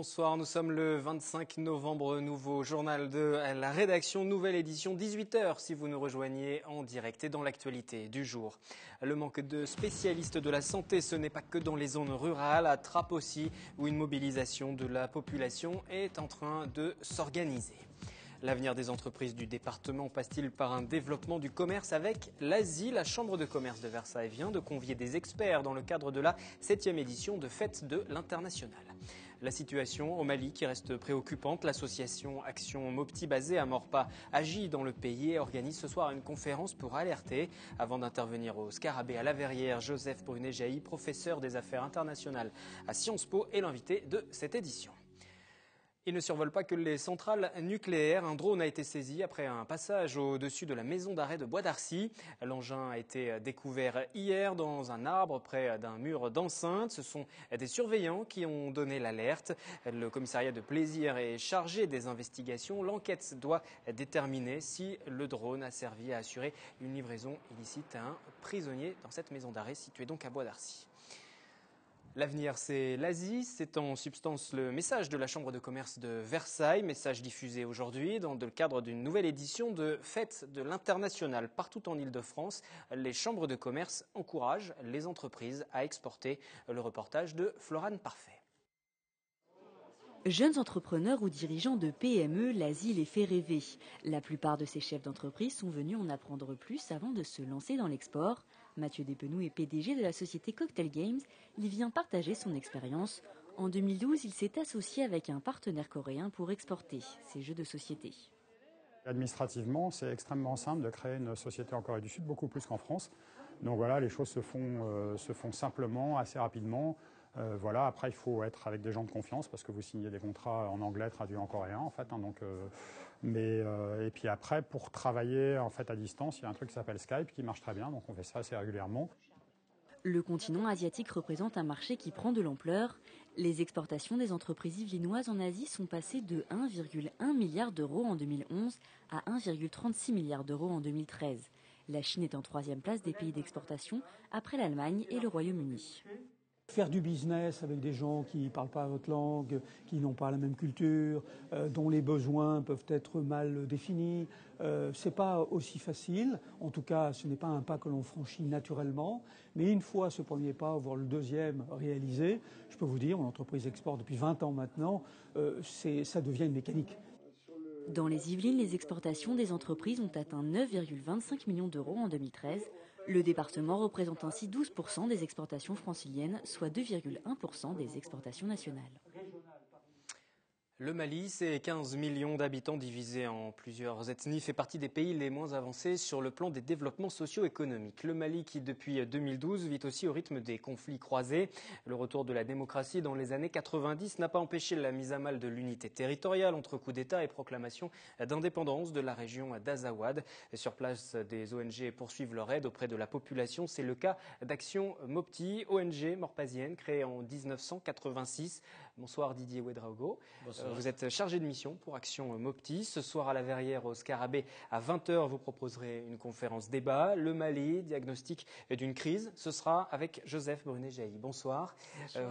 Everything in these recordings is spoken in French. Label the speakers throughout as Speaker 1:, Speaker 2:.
Speaker 1: Bonsoir, nous sommes le 25 novembre, nouveau journal de la rédaction, nouvelle édition, 18h si vous nous rejoignez en direct et dans l'actualité du jour. Le manque de spécialistes de la santé, ce n'est pas que dans les zones rurales, à Trappes aussi, où une mobilisation de la population est en train de s'organiser. L'avenir des entreprises du département passe-t-il par un développement du commerce avec l'Asie? La Chambre de commerce de Versailles vient de convier des experts dans le cadre de la 7e édition de Fête de l'International. La situation au Mali qui reste préoccupante. L'association Action Mopti basée à Morpa agit dans le pays et organise ce soir une conférence pour alerter. Avant d'intervenir au Scarabée à la Verrière, Joseph Brunet-Jailly, professeur des affaires internationales à Sciences Po, est l'invité de cette édition. Il ne survole pas que les centrales nucléaires. Un drone a été saisi après un passage au-dessus de la maison d'arrêt de Bois d'Arcy. L'engin a été découvert hier dans un arbre près d'un mur d'enceinte. Ce sont des surveillants qui ont donné l'alerte. Le commissariat de Plaisir est chargé des investigations. L'enquête doit déterminer si le drone a servi à assurer une livraison illicite à un prisonnier dans cette maison d'arrêt située donc à Bois d'Arcy. L'avenir, c'est l'Asie. C'est en substance le message de la Chambre de commerce de Versailles, message diffusé aujourd'hui dans le cadre d'une nouvelle édition de Fête de l'International. Partout en Île-de-France, les chambres de commerce encouragent les entreprises à exporter. Le reportage de Florane Parfait.
Speaker 2: Jeunes entrepreneurs ou dirigeants de PME, l'Asie les fait rêver. La plupart de ces chefs d'entreprise sont venus en apprendre plus avant de se lancer dans l'export. Mathieu Despenou est PDG de la société Cocktail Games. Il vient partager son expérience. En 2012, il s'est associé avec un partenaire coréen pour exporter ses jeux de société.
Speaker 3: Administrativement, c'est extrêmement simple de créer une société en Corée du Sud, beaucoup plus qu'en France. Donc voilà, les choses se font simplement, assez rapidement. Voilà, après il faut être avec des gens de confiance parce que vous signez des contrats en anglais traduits en coréen en fait. Et puis après pour travailler en fait à distance, il y a un truc qui s'appelle Skype qui marche très bien, donc on fait ça assez régulièrement.
Speaker 2: Le continent asiatique représente un marché qui prend de l'ampleur. Les exportations des entreprises yvelinoises en Asie sont passées de 1,1 milliard d'euros en 2011 à 1,36 milliard d'euros en 2013. La Chine est en 3e place des pays d'exportation après l'Allemagne et le Royaume-Uni.
Speaker 4: Faire du business avec des gens qui ne parlent pas votre langue, qui n'ont pas la même culture, dont les besoins peuvent être mal définis, c'est pas aussi facile. En tout cas, ce n'est pas un pas que l'on franchit naturellement. Mais une fois ce premier pas, voire le deuxième réalisé, je peux vous dire, mon entreprise exporte depuis 20 ans maintenant, ça devient une mécanique.
Speaker 2: Dans les Yvelines, les exportations des entreprises ont atteint 9,25 millions d'euros en 2013. Le département représente ainsi 12% des exportations franciliennes, soit 2,1% des exportations nationales.
Speaker 1: Le Mali, c'est 15 millions d'habitants divisés en plusieurs ethnies, fait partie des pays les moins avancés sur le plan des développements socio-économiques. Le Mali qui, depuis 2012, vit aussi au rythme des conflits croisés. Le retour de la démocratie dans les années 90 n'a pas empêché la mise à mal de l'unité territoriale entre coup d'État et proclamation d'indépendance de la région d'Azawad. Sur place, des ONG poursuivent leur aide auprès de la population. C'est le cas d'Action Mopti, ONG morpasienne créée en 1986. Bonsoir Didier Ouedraogo. Bonsoir. Vous êtes chargé de mission pour Action Mopti. Ce soir à la Verrière au Scarabée à 20h, vous proposerez une conférence débat. Le Mali, diagnostic d'une crise. Ce sera avec Joseph Brunet-Jailly. Bonsoir.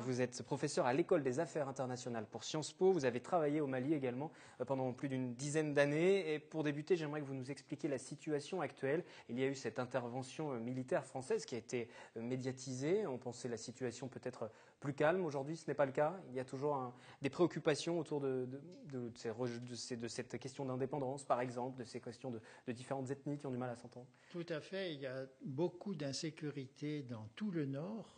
Speaker 1: Vous êtes professeur à l'École des affaires internationales pour Sciences Po. Vous avez travaillé au Mali également pendant plus d'une dizaine d'années. Et pour débuter, j'aimerais que vous nous expliquiez la situation actuelle. Il y a eu cette intervention militaire française qui a été médiatisée. On pensait la situation peut-être plus calme. Aujourd'hui, ce n'est pas le cas. Il y a toujours des préoccupations autour de cette question d'indépendance, par exemple, de ces questions de différentes ethnies qui ont du mal à s'entendre.
Speaker 5: Tout à fait. Il y a beaucoup d'insécurité dans tout le Nord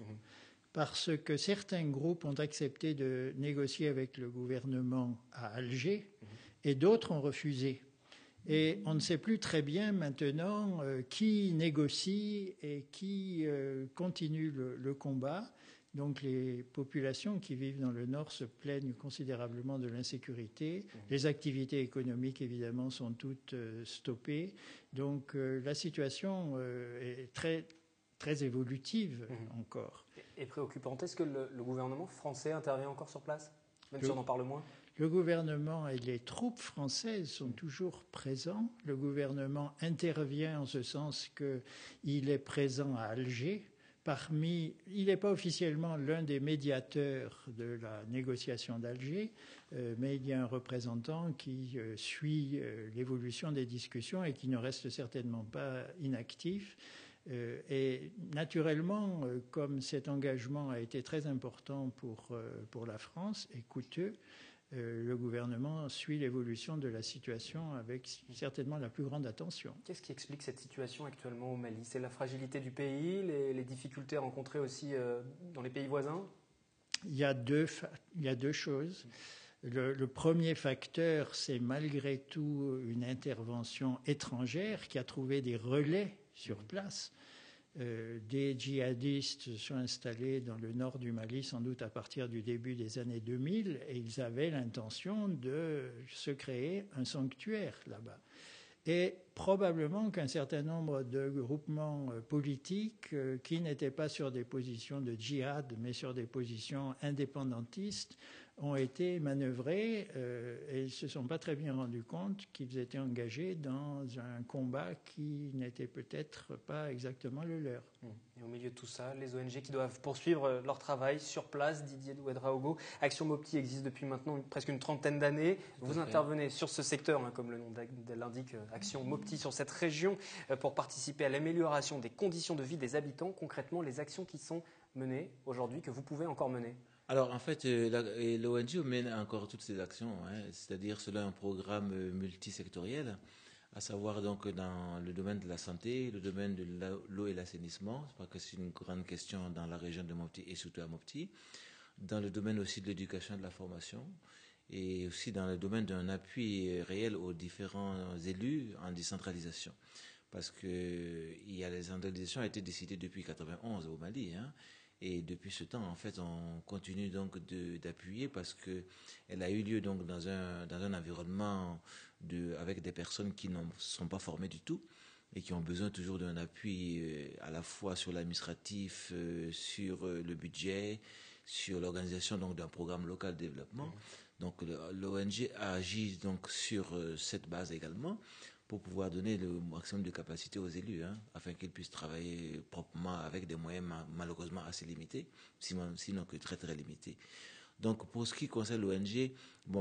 Speaker 5: parce que certains groupes ont accepté de négocier avec le gouvernement à Alger et d'autres ont refusé. Et on ne sait plus très bien maintenant qui négocie et qui continue le combat. Donc les populations qui vivent dans le Nord se plaignent considérablement de l'insécurité. Les activités économiques, évidemment, sont toutes stoppées. Donc la situation est très, très évolutive encore.
Speaker 1: Et préoccupante. Est-ce que le gouvernement français intervient encore sur place, même si on en parle moins ?
Speaker 5: Le gouvernement et les troupes françaises sont toujours présents. Le gouvernement intervient en ce sens qu'il est présent à Alger, il n'est pas officiellement l'un des médiateurs de la négociation d'Alger, mais il y a un représentant qui suit l'évolution des discussions et qui ne reste certainement pas inactif. Et naturellement, comme cet engagement a été très important pour la France et coûteux, le gouvernement suit l'évolution de la situation avec certainement la plus grande attention.
Speaker 1: Qu'est-ce qui explique cette situation actuellement au Mali? C'est la fragilité du pays, les difficultés rencontrées aussi dans les pays voisins?
Speaker 5: Il y a deux choses. Le premier facteur, c'est malgré tout une intervention étrangère qui a trouvé des relais sur place. Des djihadistes sont installés dans le nord du Mali, sans doute à partir du début des années 2000, et ils avaient l'intention de se créer un sanctuaire là-bas. Et probablement qu'un certain nombre de groupements politiques qui n'étaient pas sur des positions de djihad, mais sur des positions indépendantistes, ont été manœuvrés et ils ne se sont pas très bien rendus compte qu'ils étaient engagés dans un combat qui n'était peut-être pas exactement le leur.
Speaker 1: Et au milieu de tout ça, les ONG qui doivent poursuivre leur travail sur place, Didier Ouedraogo, Action Mopti existe depuis maintenant presque une trentaine d'années. Vous intervenez sur ce secteur, comme le nom l'indique, Action Mopti, sur cette région pour participer à l'amélioration des conditions de vie des habitants. Concrètement, les actions qui sont menées aujourd'hui, que vous pouvez encore mener?
Speaker 6: Alors, en fait, l'ONG mène encore toutes ces actions, c'est-à-dire selon un programme multisectoriel, à savoir donc dans le domaine de la santé, le domaine de l'eau et l'assainissement. Je crois que c'est une grande question dans la région de Mopti et surtout à Mopti. Dans le domaine aussi de l'éducation et de la formation, et aussi dans le domaine d'un appui réel aux différents élus en décentralisation. Parce que la décentralisation a été décidée depuis 1991 au Mali, Et depuis ce temps, en fait, on continue donc d'appuyer parce que elle a eu lieu donc dans un environnement avec des personnes qui ne sont pas formées du tout et qui ont besoin toujours d'un appui à la fois sur l'administratif, sur le budget, sur l'organisation donc d'un programme local de développement. Donc l'ONG agit donc sur cette base également, pour pouvoir donner le maximum de capacité aux élus, afin qu'ils puissent travailler proprement avec des moyens malheureusement assez limités, sinon que très très limités. Donc pour ce qui concerne l'ONG,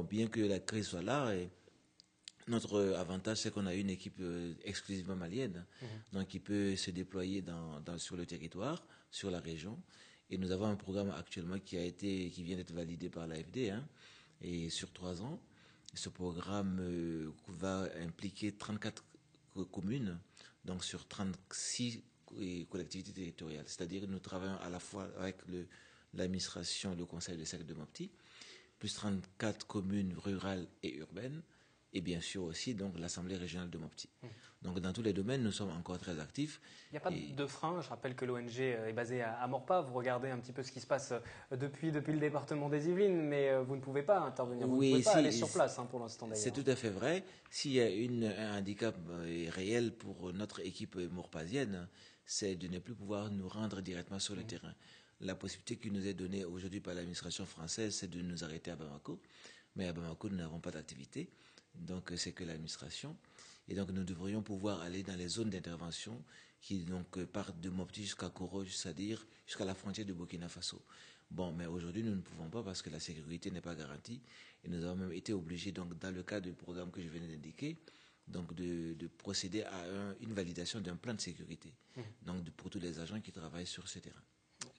Speaker 6: bien que la crise soit là, notre avantage c'est qu'on a une équipe exclusivement malienne, donc qui peut se déployer sur le territoire, sur la région, et nous avons un programme actuellement qui vient d'être validé par l'AFD, et sur 3 ans. Ce programme va impliquer 34 communes, donc sur 36 collectivités territoriales. C'est-à-dire que nous travaillons à la fois avec l'administration, le conseil de cercle de Mopti, plus 34 communes rurales et urbaines, et bien sûr aussi donc l'Assemblée régionale de Mopti. Donc dans tous les domaines, nous sommes encore très actifs.
Speaker 1: Il n'y a pas de frein. Je rappelle que l'ONG est basée à Maurepas. Vous regardez un petit peu ce qui se passe depuis le département des Yvelines, mais vous ne pouvez pas intervenir. Vous ne pouvez pas aller sur place pour l'instant d'ailleurs.
Speaker 6: C'est tout à fait vrai. S'il y a un handicap réel pour notre équipe maurepasienne, c'est de ne plus pouvoir nous rendre directement sur le terrain. La possibilité qui nous est donnée aujourd'hui par l'administration française, c'est de nous arrêter à Bamako. Mais à Bamako, nous n'avons pas d'activité. Donc c'est que l'administration. Et donc nous devrions pouvoir aller dans les zones d'intervention qui donc partent de Mopti jusqu'à Koro, c'est-à-dire jusqu'à la frontière du Burkina Faso. Mais aujourd'hui nous ne pouvons pas parce que la sécurité n'est pas garantie et nous avons même été obligés donc dans le cadre du programme que je venais d'indiquer donc de procéder à une validation d'un plan de sécurité donc pour tous les agents qui travaillent sur ce terrain.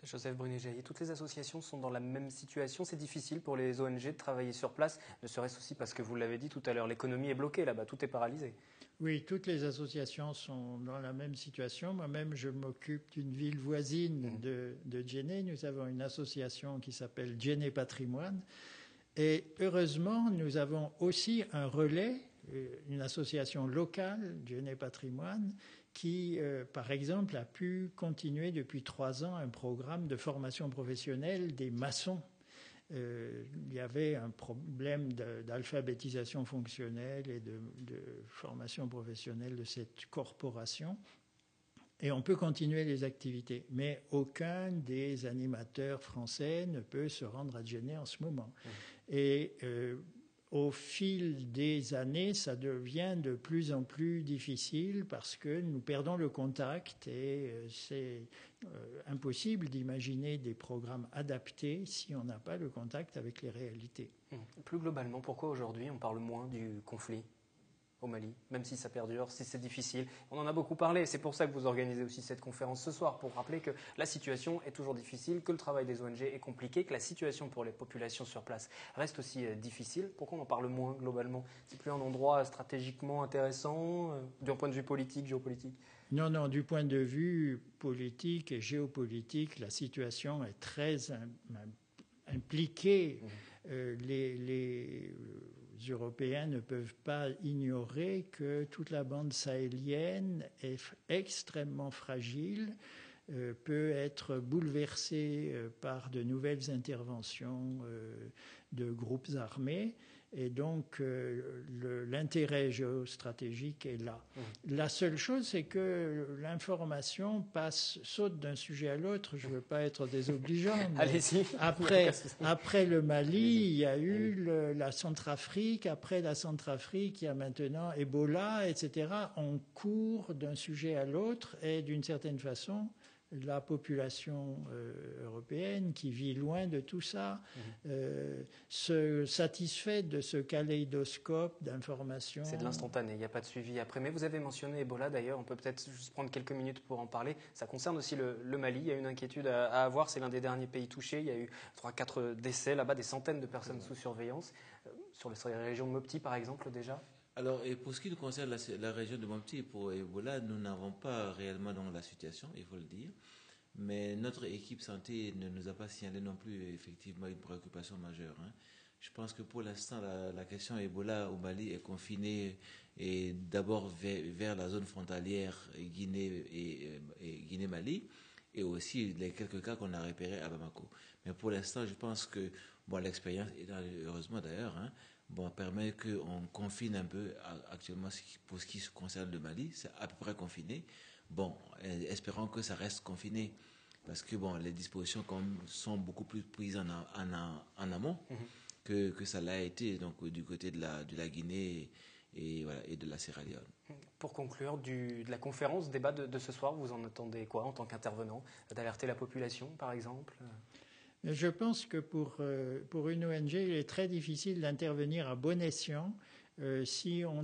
Speaker 1: Joseph Brunet-Jaillet, toutes les associations sont dans la même situation. C'est difficile pour les ONG de travailler sur place, ne serait-ce aussi parce que vous l'avez dit tout à l'heure, l'économie est bloquée là-bas, tout est paralysé.
Speaker 5: Oui, toutes les associations sont dans la même situation. Moi-même, je m'occupe d'une ville voisine de Djenné. Nous avons une association qui s'appelle Djenné Patrimoine. Et heureusement, nous avons aussi un relais, une association locale, Djenné Patrimoine, qui, par exemple, a pu continuer depuis 3 ans un programme de formation professionnelle des maçons. Il y avait un problème d'alphabétisation fonctionnelle et de formation professionnelle de cette corporation. Et on peut continuer les activités. Mais aucun des animateurs français ne peut se rendre à Djenné en ce moment. Et au fil des années, ça devient de plus en plus difficile parce que nous perdons le contact et c'est impossible d'imaginer des programmes adaptés si on n'a pas le contact avec les réalités.
Speaker 1: Plus globalement, pourquoi aujourd'hui on parle moins du conflit au Mali, même si ça perdure, si c'est difficile? On en a beaucoup parlé, c'est pour ça que vous organisez aussi cette conférence ce soir, pour rappeler que la situation est toujours difficile, que le travail des ONG est compliqué, que la situation pour les populations sur place reste aussi difficile. Pourquoi on en parle moins globalement? C'est plus un endroit stratégiquement intéressant, d'un point de vue politique, géopolitique?
Speaker 5: Non, du point de vue politique et géopolitique, la situation est très impliquée. Les Européens ne peuvent pas ignorer que toute la bande sahélienne est extrêmement fragile, peut être bouleversée par de nouvelles interventions de groupes armés. Et donc, l'intérêt géostratégique est là. La seule chose, c'est que l'information saute d'un sujet à l'autre. Je ne veux pas être désobligeant.
Speaker 1: Allez-y.
Speaker 5: Après le Mali, il y a eu la Centrafrique. Après la Centrafrique, il y a maintenant Ebola, etc. On court d'un sujet à l'autre et d'une certaine façon, la population européenne qui vit loin de tout ça se satisfait de ce kaléidoscope d'informations.
Speaker 1: C'est de l'instantané, il n'y a pas de suivi après. Mais vous avez mentionné Ebola d'ailleurs, on peut peut-être juste prendre quelques minutes pour en parler. Ça concerne aussi le Mali, il y a une inquiétude à avoir, c'est l'un des derniers pays touchés. Il y a eu 3-4 décès là-bas, des centaines de personnes sous surveillance. Sur la région de Mopti par exemple déjà.
Speaker 6: Alors, et pour ce qui nous concerne la région de Mopti et pour Ebola, nous n'avons pas réellement dans la situation, il faut le dire. Mais notre équipe santé ne nous a pas signalé non plus effectivement une préoccupation majeure. Je pense que pour l'instant, la question Ebola au Mali est confinée et d'abord vers la zone frontalière Guinée et Guinée-Mali et aussi les quelques cas qu'on a repérés à Bamako. Mais pour l'instant, je pense que l'expérience, heureusement d'ailleurs, permet qu'on confine un peu actuellement pour ce qui concerne le Mali, c'est à peu près confiné. Espérons que ça reste confiné parce que les dispositions sont beaucoup plus prises en amont que ça l'a été donc du côté de la Guinée et de la Sierra Leone.
Speaker 1: Pour conclure, de la conférence, débat de ce soir, vous en attendez quoi en tant qu'intervenant? D'alerter la population par exemple?
Speaker 5: Je pense que pour une ONG, il est très difficile d'intervenir à bon escient si on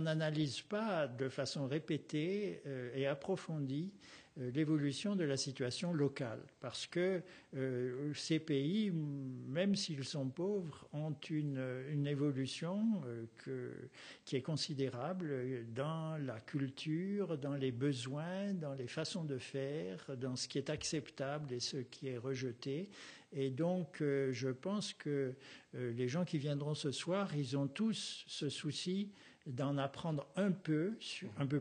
Speaker 5: n'analyse pas de façon répétée et approfondie l'évolution de la situation locale. Parce que ces pays, même s'ils sont pauvres, ont une évolution qui est considérable dans la culture, dans les besoins, dans les façons de faire, dans ce qui est acceptable et ce qui est rejeté. Et donc, je pense que les gens qui viendront ce soir, ils ont tous ce souci d'en apprendre un peu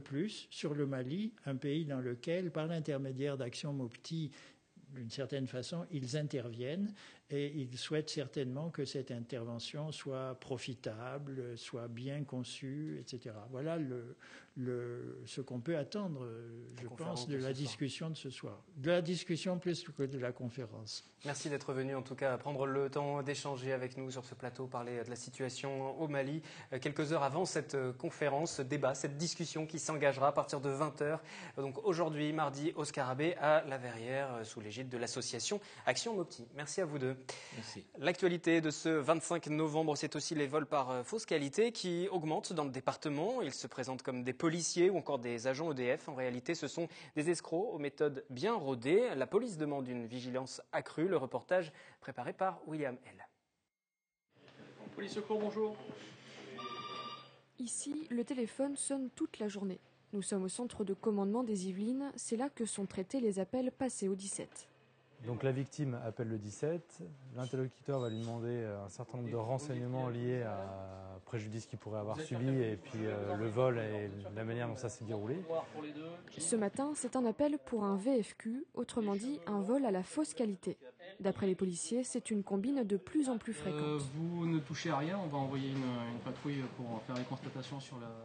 Speaker 5: plus sur le Mali, un pays dans lequel, par l'intermédiaire d'Action Mopti, d'une certaine façon, ils interviennent et ils souhaitent certainement que cette intervention soit profitable, soit bien conçue, etc. Voilà ce qu'on peut attendre, je pense, de la discussion de ce soir. De la discussion plus que de la conférence.
Speaker 1: Merci d'être venu, en tout cas, prendre le temps d'échanger avec nous sur ce plateau, parler de la situation au Mali. Quelques heures avant cette conférence, ce débat, cette discussion qui s'engagera à partir de 20h. Donc aujourd'hui, mardi, au Scarabée, à La Verrière, sous l'égide de l'association Action Mopti. Merci à vous deux.
Speaker 6: Merci.
Speaker 1: L'actualité de ce 25 novembre, c'est aussi les vols par fausse qualité qui augmentent dans le département. Ils se présentent comme des policiers ou encore des agents EDF. En réalité, ce sont des escrocs aux méthodes bien rodées. La police demande une vigilance accrue. Le reportage préparé par William L.
Speaker 7: Police secours, bonjour.
Speaker 8: Ici, le téléphone sonne toute la journée. Nous sommes au centre de commandement des Yvelines. C'est là que sont traités les appels passés au 17.
Speaker 9: Donc la victime appelle le 17, l'interlocuteur va lui demander un certain nombre de renseignements liés à préjudice qu'il pourrait avoir subi et puis le vol et la manière dont ça s'est déroulé.
Speaker 8: Ce matin, c'est un appel pour un VFQ, autrement dit un vol à la fausse qualité. D'après les policiers, c'est une combine de plus en plus fréquente.
Speaker 7: Vous ne touchez à rien, on va envoyer une patrouille pour faire les constatations sur la...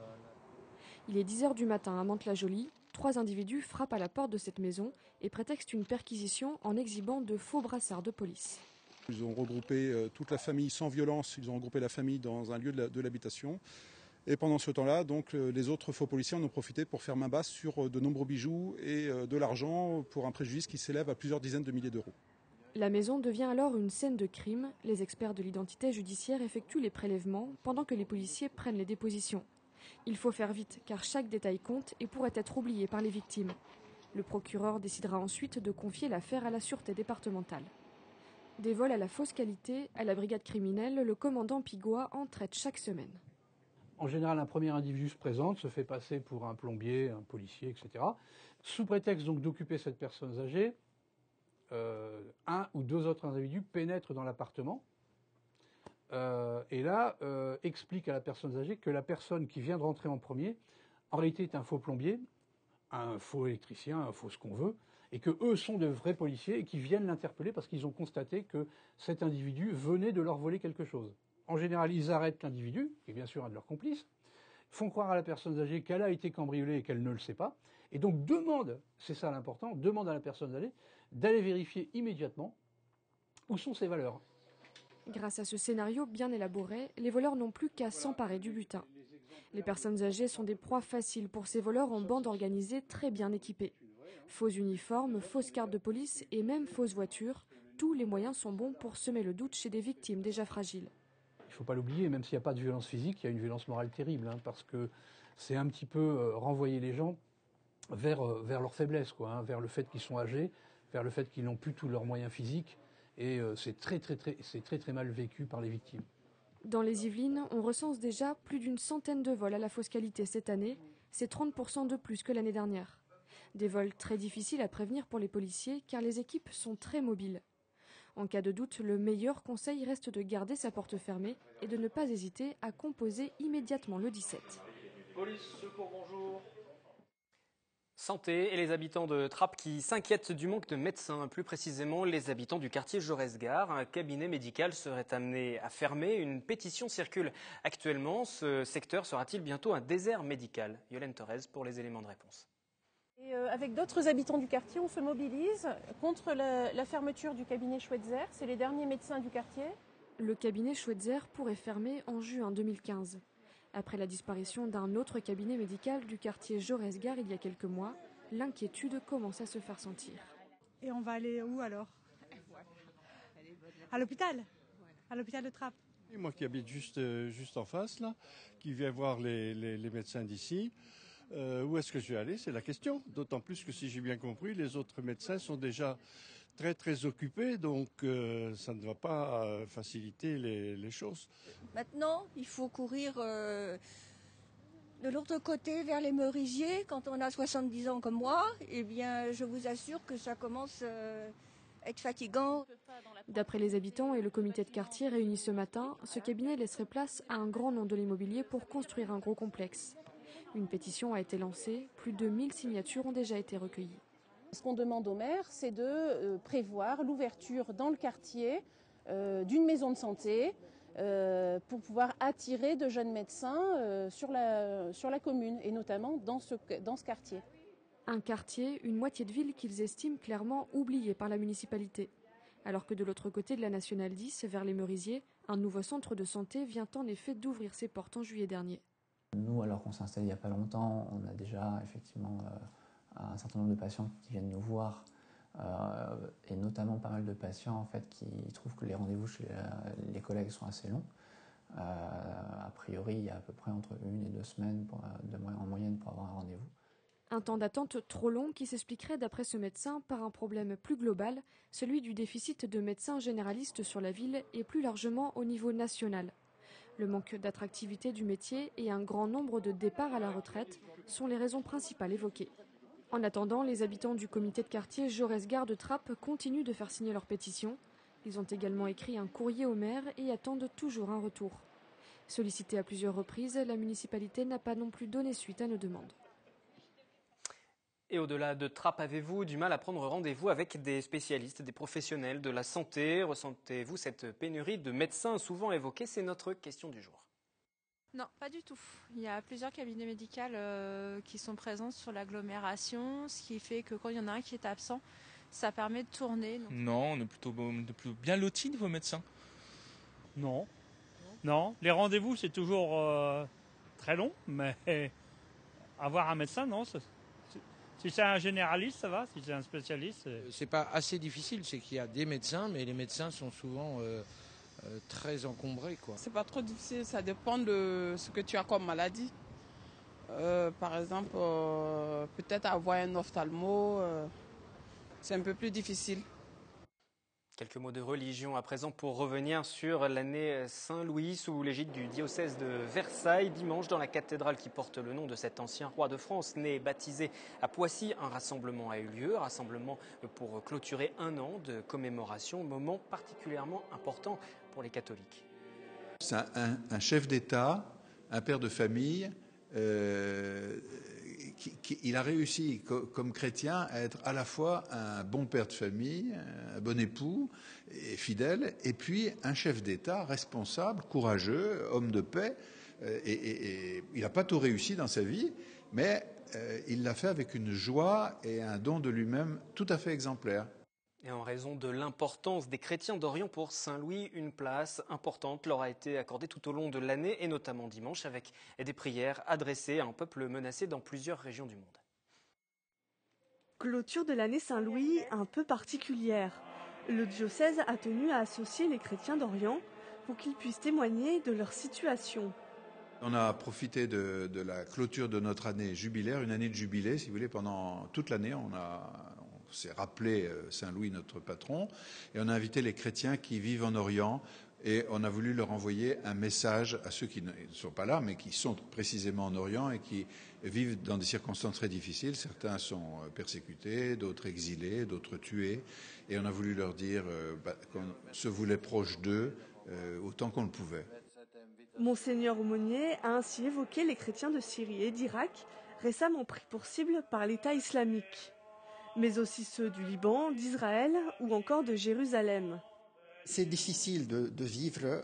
Speaker 8: Il est 10h du matin à Mantes-la-Jolie. 3 individus frappent à la porte de cette maison et prétextent une perquisition en exhibant de faux brassards de police.
Speaker 10: Ils ont regroupé toute la famille sans violence, ils ont regroupé la famille dans un lieu de l'habitation. Et pendant ce temps-là, donc, les autres faux policiers en ont profité pour faire main basse sur de nombreux bijoux et de l'argent pour un préjudice qui s'élève à plusieurs dizaines de milliers d'euros.
Speaker 8: La maison devient alors une scène de crime. Les experts de l'identité judiciaire effectuent les prélèvements pendant que les policiers prennent les dépositions. Il faut faire vite car chaque détail compte et pourrait être oublié par les victimes. Le procureur décidera ensuite de confier l'affaire à la sûreté départementale. Des vols à la fausse qualité, à la brigade criminelle, le commandant Pigois en traite chaque semaine.
Speaker 11: En général, un premier individu se présente, se fait passer pour un plombier, un policier, etc. Sous prétexte donc d'occuper cette personne âgée, un ou deux autres individus pénètrent dans l'appartement et là expliquent à la personne âgée que la personne qui vient de rentrer en premier, en réalité est un faux plombier, un faux électricien, un faux ce qu'on veut, et que eux sont de vrais policiers et qui viennent l'interpeller parce qu'ils ont constaté que cet individu venait de leur voler quelque chose. En général, ils arrêtent l'individu, qui est bien sûr un de leurs complices, font croire à la personne âgée qu'elle a été cambriolée et qu'elle ne le sait pas, et donc demandent, c'est ça l'important, demandent à la personne âgée d'aller vérifier immédiatement où sont ses valeurs.
Speaker 8: Grâce à ce scénario bien élaboré, les voleurs n'ont plus qu'à s'emparer du butin. Les personnes âgées sont des proies faciles pour ces voleurs en bande organisée très bien équipés. Faux uniformes, fausses cartes de police et même fausses voitures, tous les moyens sont bons pour semer le doute chez des victimes déjà fragiles.
Speaker 11: Il ne faut pas l'oublier, même s'il n'y a pas de violence physique, il y a une violence morale terrible, parce que c'est un petit peu renvoyer les gens vers leur faiblesse, vers le fait qu'ils sont âgés, vers le fait qu'ils n'ont plus tous leurs moyens physiques, et c'est très mal vécu par les victimes.
Speaker 8: Dans les Yvelines, on recense déjà plus d'une centaine de vols à la fausse qualité cette année, c'est 30% de plus que l'année dernière. Des vols très difficiles à prévenir pour les policiers car les équipes sont très mobiles. En cas de doute, le meilleur conseil reste de garder sa porte fermée et de ne pas hésiter à composer immédiatement le 17.
Speaker 7: Police, secours, bonjour.
Speaker 1: Santé et les habitants de Trappes qui s'inquiètent du manque de médecins. Plus précisément, les habitants du quartier Jaurès-Gare. Un cabinet médical serait amené à fermer. Une pétition circule actuellement. Ce secteur sera-t-il bientôt un désert médical? Yolène Thorez pour les éléments de réponse.
Speaker 12: Et avec d'autres habitants du quartier, on se mobilise contre la fermeture du cabinet Schweitzer. C'est les derniers médecins du quartier.
Speaker 8: Le cabinet Schweitzer pourrait fermer en juin 2015. Après la disparition d'un autre cabinet médical du quartier Jaurès-Gare il y a quelques mois, l'inquiétude commence à se faire sentir.
Speaker 13: Et on va aller où alors? À l'hôpital. À l'hôpital de Trappes.
Speaker 14: Et moi qui habite juste en face, là, qui viens voir les médecins d'ici, où est-ce que je vais aller? C'est la question. D'autant plus que si j'ai bien compris, les autres médecins sont déjà très occupés, donc ça ne va pas faciliter les choses.
Speaker 15: Maintenant, il faut courir de l'autre côté vers les Merisiers. Quand on a 70 ans comme moi, eh bien, je vous assure que ça commence à être fatigant.
Speaker 8: D'après les habitants et le comité de quartier réuni ce matin, ce cabinet laisserait place à un grand nom de l'immobilier pour construire un gros complexe. Une pétition a été lancée, plus de 1000 signatures ont déjà été recueillies.
Speaker 12: Ce qu'on demande au maire, c'est de prévoir l'ouverture dans le quartier d'une maison de santé pour pouvoir attirer de jeunes médecins sur la commune et notamment dans ce quartier.
Speaker 8: Un quartier, une moitié de ville qu'ils estiment clairement oubliée par la municipalité. Alors que de l'autre côté de la Nationale 10, vers les Merisiers, un nouveau centre de santé vient en effet d'ouvrir ses portes en juillet dernier.
Speaker 16: Nous, alors qu'on s'est installé il n'y a pas longtemps, on a déjà effectivement un certain nombre de patients qui viennent nous voir, et notamment pas mal de patients en fait, qui trouvent que les rendez-vous chez les collègues sont assez longs. A priori, il y a à peu près entre 1 et 2 semaines en moyenne pour avoir un rendez-vous.
Speaker 8: Un temps d'attente trop long qui s'expliquerait d'après ce médecin par un problème plus global, celui du déficit de médecins généralistes sur la ville et plus largement au niveau national. Le manque d'attractivité du métier et un grand nombre de départs à la retraite sont les raisons principales évoquées. En attendant, les habitants du comité de quartier Jaurès-Gare de Trappes continuent de faire signer leur pétition. Ils ont également écrit un courrier au maire et attendent toujours un retour. Sollicitée à plusieurs reprises, la municipalité n'a pas non plus donné suite à nos demandes.
Speaker 1: Et au-delà de Trappes, avez-vous du mal à prendre rendez-vous avec des spécialistes, des professionnels de la santé? Ressentez-vous cette pénurie de médecins souvent évoquée? C'est notre question du jour.
Speaker 17: Non, pas du tout. Il y a plusieurs cabinets médicaux qui sont présents sur l'agglomération, ce qui fait que quand il y en a un qui est absent, ça permet de tourner. Donc.
Speaker 18: Non, on est plutôt bien lotis niveau médecin.
Speaker 19: Non. Non, les rendez-vous c'est toujours très long, mais avoir un médecin, non. Si c'est un généraliste, ça va. Si c'est un spécialiste,
Speaker 20: c'est pas assez difficile. C'est qu'il y a des médecins, mais les médecins sont souvent très encombrés, quoi.
Speaker 21: C'est pas trop difficile. Ça dépend de ce que tu as comme maladie. Par exemple, peut-être avoir un ophtalmo, c'est un peu plus difficile.
Speaker 1: Quelques mots de religion à présent pour revenir sur l'année Saint-Louis sous l'égide du diocèse de Versailles. Dimanche, dans la cathédrale qui porte le nom de cet ancien roi de France, né et baptisé à Poissy, un rassemblement a eu lieu. Rassemblement pour clôturer un an de commémoration, moment particulièrement important pour les catholiques.
Speaker 22: C'est un chef d'État, un père de famille. Il a réussi, comme chrétien, à être à la fois un bon père de famille, un bon époux et fidèle, et puis un chef d'État responsable, courageux, homme de paix. Et il n'a pas tout réussi dans sa vie, mais il l'a fait avec une joie et un don de lui-même tout à fait exemplaire.
Speaker 1: Et en raison de l'importance des chrétiens d'Orient pour Saint-Louis, une place importante leur a été accordée tout au long de l'année et notamment dimanche avec des prières adressées à un peuple menacé dans plusieurs régions du monde.
Speaker 23: Clôture de l'année Saint-Louis un peu particulière. Le diocèse a tenu à associer les chrétiens d'Orient pour qu'ils puissent témoigner de leur situation.
Speaker 22: On a profité de la clôture de notre année jubilaire, une année de jubilé, si vous voulez, pendant toute l'année. On s'est rappelé Saint-Louis, notre patron, et on a invité les chrétiens qui vivent en Orient, et on a voulu leur envoyer un message à ceux qui ne sont pas là, mais qui sont précisément en Orient et qui vivent dans des circonstances très difficiles. Certains sont persécutés, d'autres exilés, d'autres tués, et on a voulu leur dire qu'on se voulait proche d'eux autant qu'on le pouvait.
Speaker 23: Monseigneur Aumônier a ainsi évoqué les chrétiens de Syrie et d'Irak, récemment pris pour cible par l'État islamique, mais aussi ceux du Liban, d'Israël ou encore de Jérusalem.
Speaker 24: C'est difficile de vivre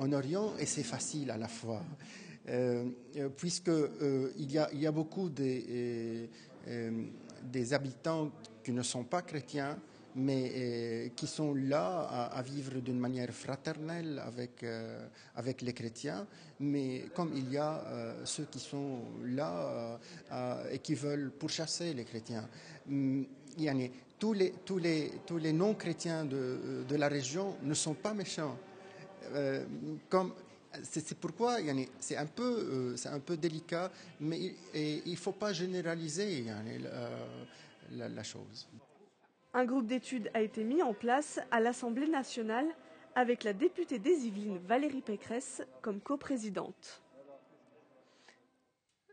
Speaker 24: en Orient et c'est facile à la fois, puisqu'il y a beaucoup des habitants qui ne sont pas chrétiens, mais qui sont là à vivre d'une manière fraternelle avec les chrétiens. Mais comme il y a ceux qui sont là et qui veulent pourchasser les chrétiens, tous les non-chrétiens de la région ne sont pas méchants. C'est pourquoi c'est un peu délicat, mais il ne faut pas généraliser la chose.
Speaker 23: Un groupe d'études a été mis en place à l'Assemblée nationale avec la députée des Yvelines Valérie Pécresse comme coprésidente.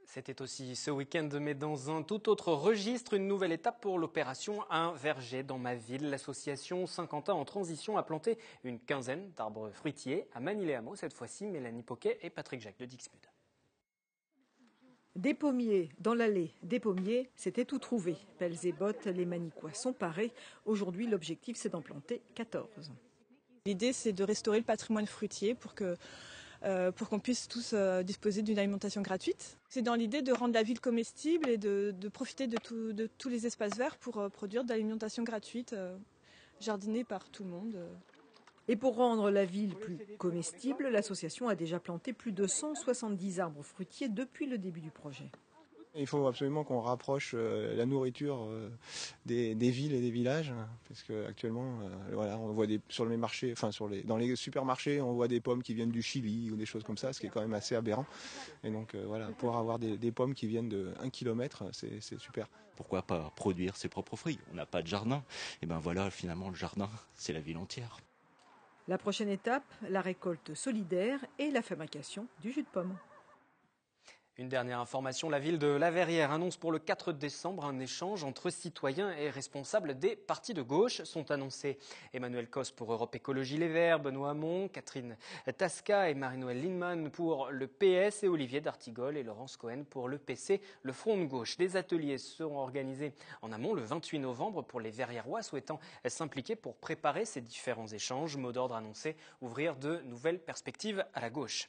Speaker 1: C'était aussi ce week-end, mais dans un tout autre registre, une nouvelle étape pour l'opération Un verger dans ma ville. L'association Saint-Quentin en transition a planté une quinzaine d'arbres fruitiers à Manille-les-Hameaux. Cette fois-ci, Mélanie Poquet et Patrick Jacques de Dixmude.
Speaker 25: Des pommiers dans l'allée, des pommiers, c'était tout trouvé. Pelles et bottes, les Manicois sont parés. Aujourd'hui, l'objectif, c'est d'en planter 14.
Speaker 26: L'idée, c'est de restaurer le patrimoine fruitier pour qu'on puisse tous disposer d'une alimentation gratuite. C'est dans l'idée de rendre la ville comestible et de profiter de tous les espaces verts pour produire de l'alimentation gratuite, jardinée par tout le monde.
Speaker 25: Et pour rendre la ville plus comestible, l'association a déjà planté plus de 170 arbres fruitiers depuis le début du projet.
Speaker 27: Il faut absolument qu'on rapproche la nourriture des villes et des villages, parce qu'actuellement, on voit sur les marchés, dans les supermarchés, on voit des pommes qui viennent du Chili ou des choses comme ça, ce qui est quand même assez aberrant. Et donc pouvoir avoir des pommes qui viennent de 1 km, c'est super.
Speaker 28: Pourquoi pas produire ses propres fruits? On n'a pas de jardin. Et ben voilà, finalement, le jardin, c'est la ville entière.
Speaker 25: La prochaine étape, la récolte solidaire et la fabrication du jus de pomme.
Speaker 1: Une dernière information, la ville de La Verrière annonce pour le 4 décembre un échange entre citoyens et responsables des partis de gauche. Sont annoncés Emmanuel Cos pour Europe Écologie Les Verts, Benoît Hamon, Catherine Tasca et Marie-Noëlle Lindemann pour le PS et Olivier D'Artigol et Laurence Cohen pour le PC, le Front de Gauche. Des ateliers seront organisés en amont le 28 novembre pour les Verriérois souhaitant s'impliquer pour préparer ces différents échanges. Mot d'ordre annoncé, ouvrir de nouvelles perspectives à la gauche.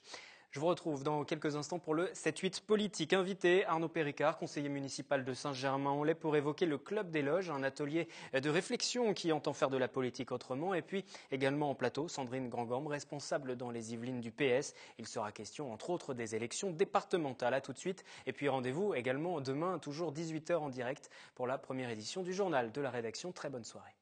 Speaker 1: Je vous retrouve dans quelques instants pour le 7-8 politique. Invité Arnaud Péricard, conseiller municipal de Saint-Germain-en-Laye, pour évoquer le Club des Loges, un atelier de réflexion qui entend faire de la politique autrement. Et puis également en plateau, Sandrine Grandgorme, responsable dans les Yvelines du PS. Il sera question entre autres des élections départementales. À tout de suite. Et puis rendez-vous également demain, toujours 18h en direct pour la première édition du journal de la rédaction. Très bonne soirée.